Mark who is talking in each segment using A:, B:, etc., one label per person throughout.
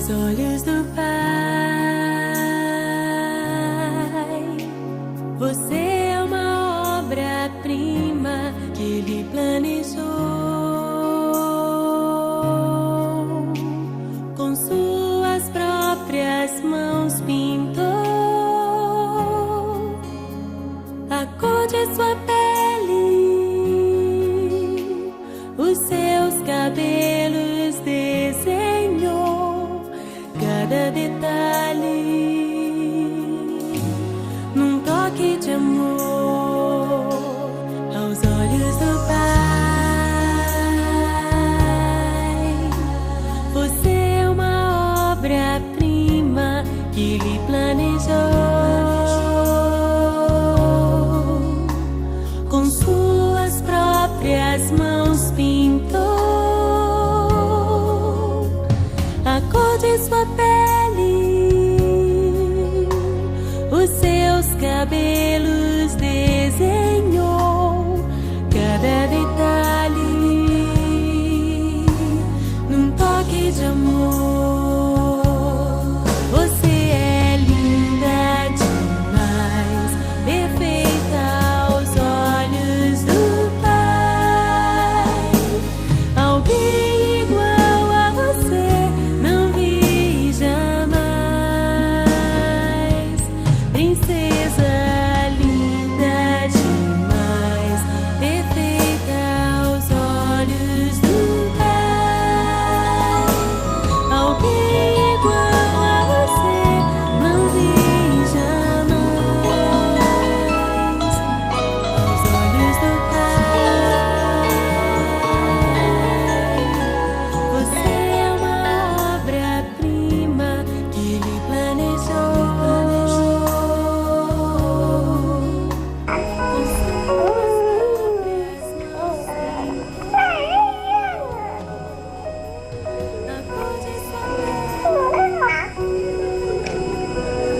A: aos olhos do Pai. Você é uma obra-prima que Ele planejou. Com suas próprias mãos pintou a cor de sua pele, os seus cabelos desenhou, cada detalhe num toque de amor aos olhos do Pai. Você é uma obra-prima que Ele planejou. Com suas próprias mãos pintou a cor de sua pele, os seus cabelos desenhou, cada detalhe num toque de amor. Você é linda demais, perfeita aos olhos do Pai. Alguém igual a você não vi jamais. Princesa linda demais, perfeita aos olhos do Pai. Alguém igual a você não vi jamais. Aos olhos do Pai, você é uma obra-prima que Ele planejou.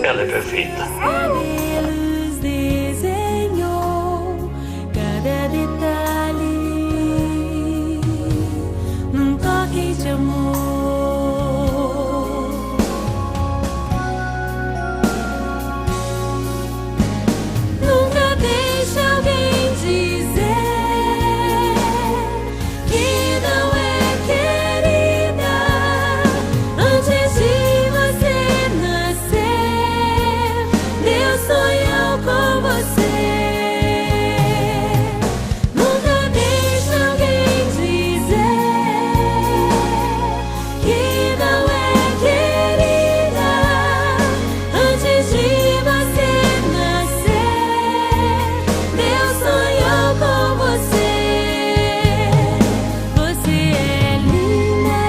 B: Ela é perfeita.
A: Cabelos desenhou, cada detalhe num toque de amor. Nunca deixe alguém dizer que não é querida antes de você nascer. Deus sonhou com você. Nunca deixe alguém dizer que não é querida antes de você nascer. Deus sonhou com você. Você é linda,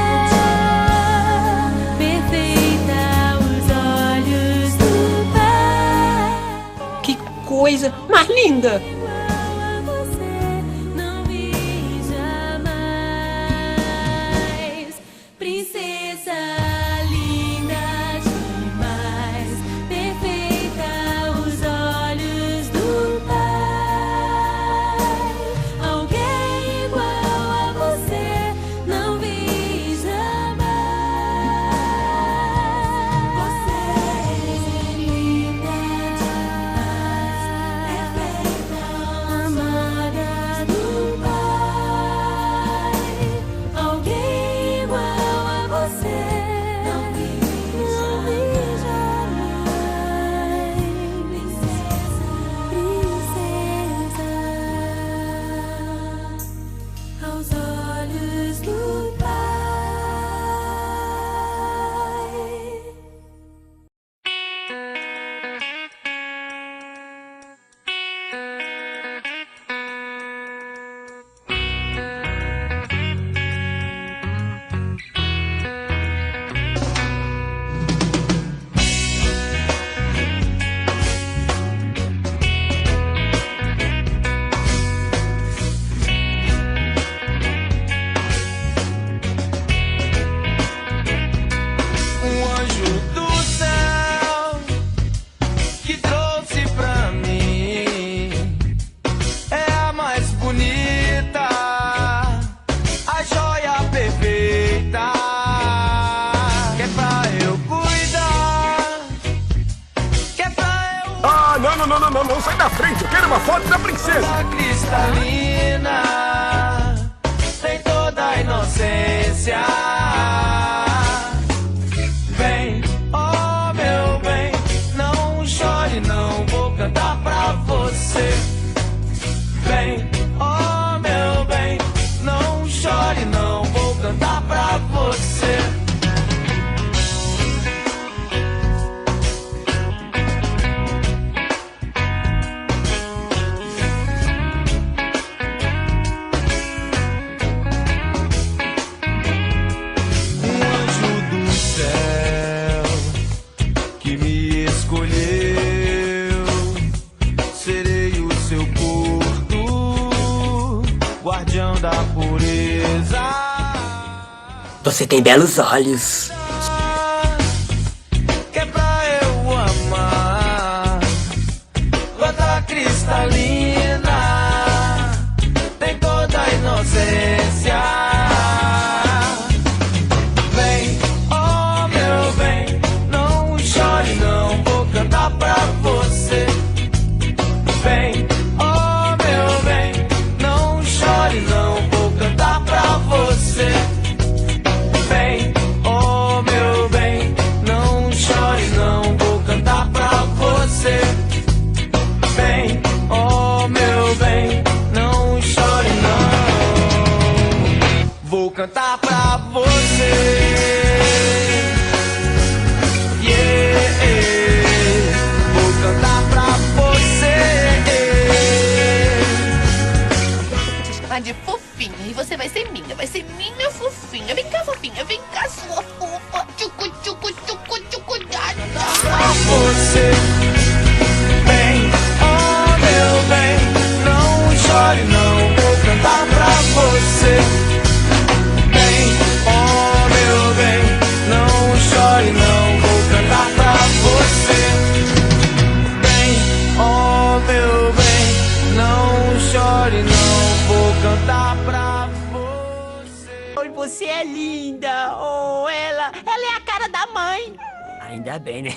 A: perfeita aos olhos do Pai.
C: Que coisa mais linda!
A: Igual a você não vi jamais. Princesa linda demais, perfeita aos olhos do Pai. Alguém igual a você não vi jamais. Você é linda demais, perfeita, amada do Pai. Alguém igual a você não vi jamais. Princesa, aos olhos do Pai.
D: Anderson, sai da frente, eu quero uma foto da princesa.
E: Cristalina tem toda a inocência. Vem, oh meu bem, não chore, não vou cantar pra você. Vem, oh meu bem, não chore, não vou cantar pra você. Da pureza.
C: Você tem belos olhos.
E: Que é pra eu amar. Gota cristalina tem toda a inocência. Vem, oh meu bem, não chore, não vou cantar pra você. Vem, oh meu bem, não chore, não vou cantar pra você. Vem, oh meu bem, não chore, não vou cantar pra você. Vem, oh meu bem, não chore, não vou cantar pra você. Vou cantar pra você.
F: De fofinha, e você vai ser minha fofinha. Vem cá, fofinha, vem cá, sua fofa. Tchucu, tchucu, tchucu, tchucu,
E: pra você. Vem, oh meu bem, não chore, não vou cantar pra você. Vem, oh meu bem, não chore, não vou cantar pra você. Vem, oh meu bem, não chore, não vou cantar pra você.
C: Oi, você é linda. Oh, ela é a cara da mãe.
G: Ainda bem, né?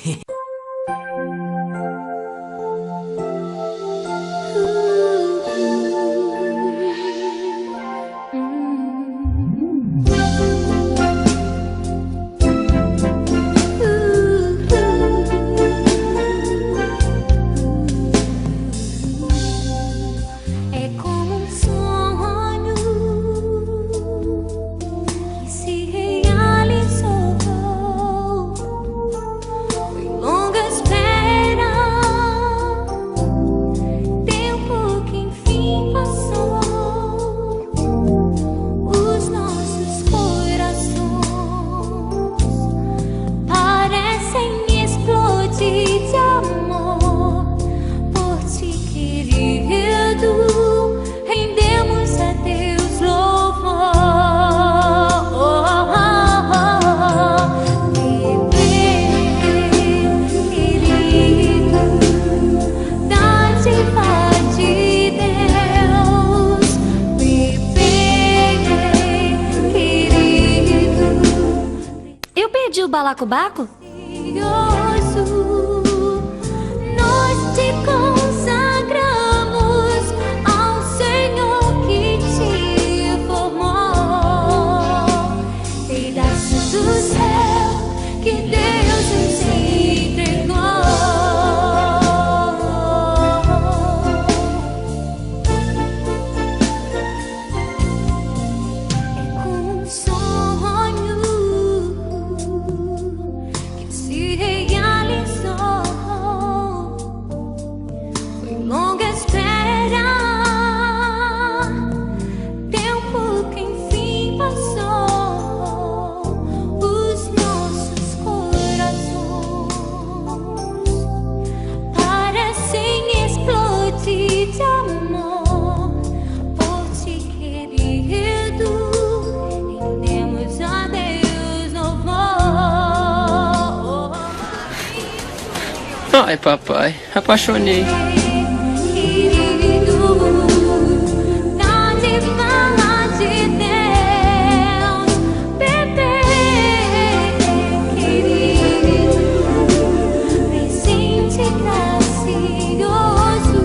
H: O balacobaco? Nós te consagramos ao Senhor que te formou, pedaços do céu que Deus nos entregou. É como um sonho se realizou. Foi longa espera, tempo que enfim passou. Os nossos corações parecem explodir de amor por ti, querido. Rendemos a Deus louvor.
G: Ai, papai, apaixonei.
H: Querido, grande fala de Deus, bebê. Querido, presente gracioso.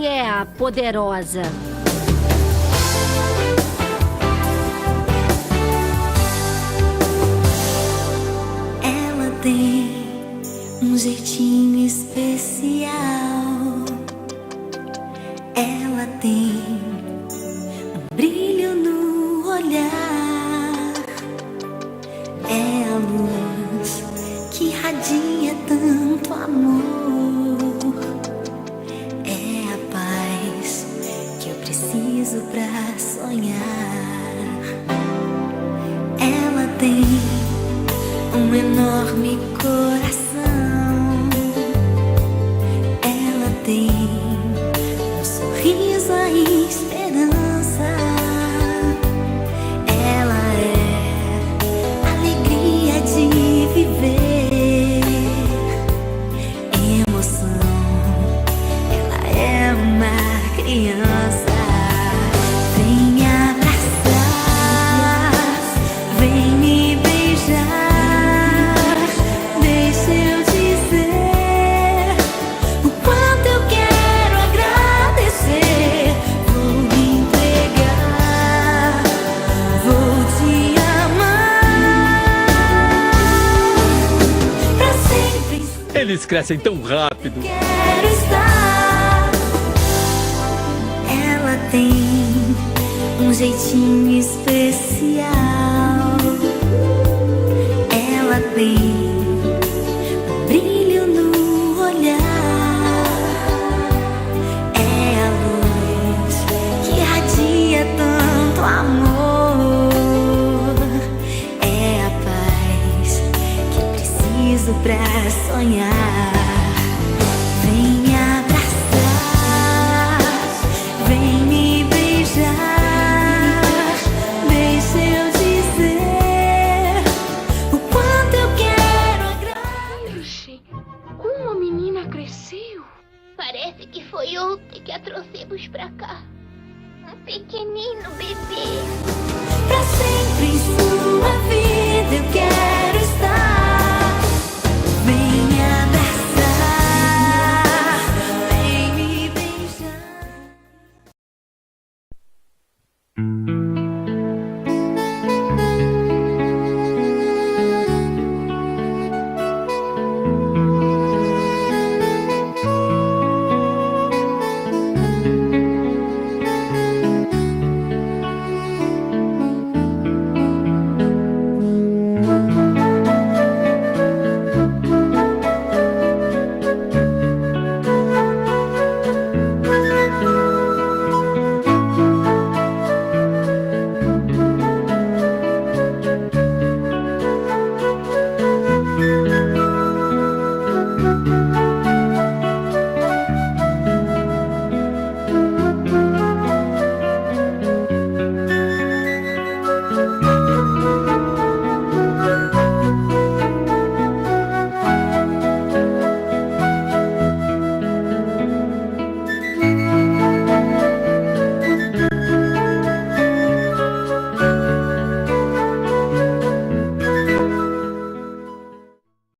H: Quem é a poderosa?
I: Ela tem um jeitinho especial. Ela tem um brilho no olhar. É a luz que irradia tanto amor. É a paz que eu preciso pra sonhar. Ela tem um enorme coração. Ela tem um sorriso, a esperança. Ela é a alegria de viver, emoção. Ela é uma criança. Vem abraçar, vem me beijar. Deixa eu dizer o quanto eu quero agradecer. Vou me entregar, vou te amar pra sempre.
D: Eles crescem tão rápido.
I: Quero estar. Ela tem um jeitinho especial. Ela tem um brilho no olhar. É a luz que irradia tanto amor. É a paz que eu preciso pra sonhar. Vem me abraçar, vem me beijar. Deixa eu dizer o quanto eu quero agradecer.
H: Como a menina cresceu? Parece que foi ontem que a trouxemos pra cá. Um pequenino bebê.
I: Pra sempre em sua vida eu quero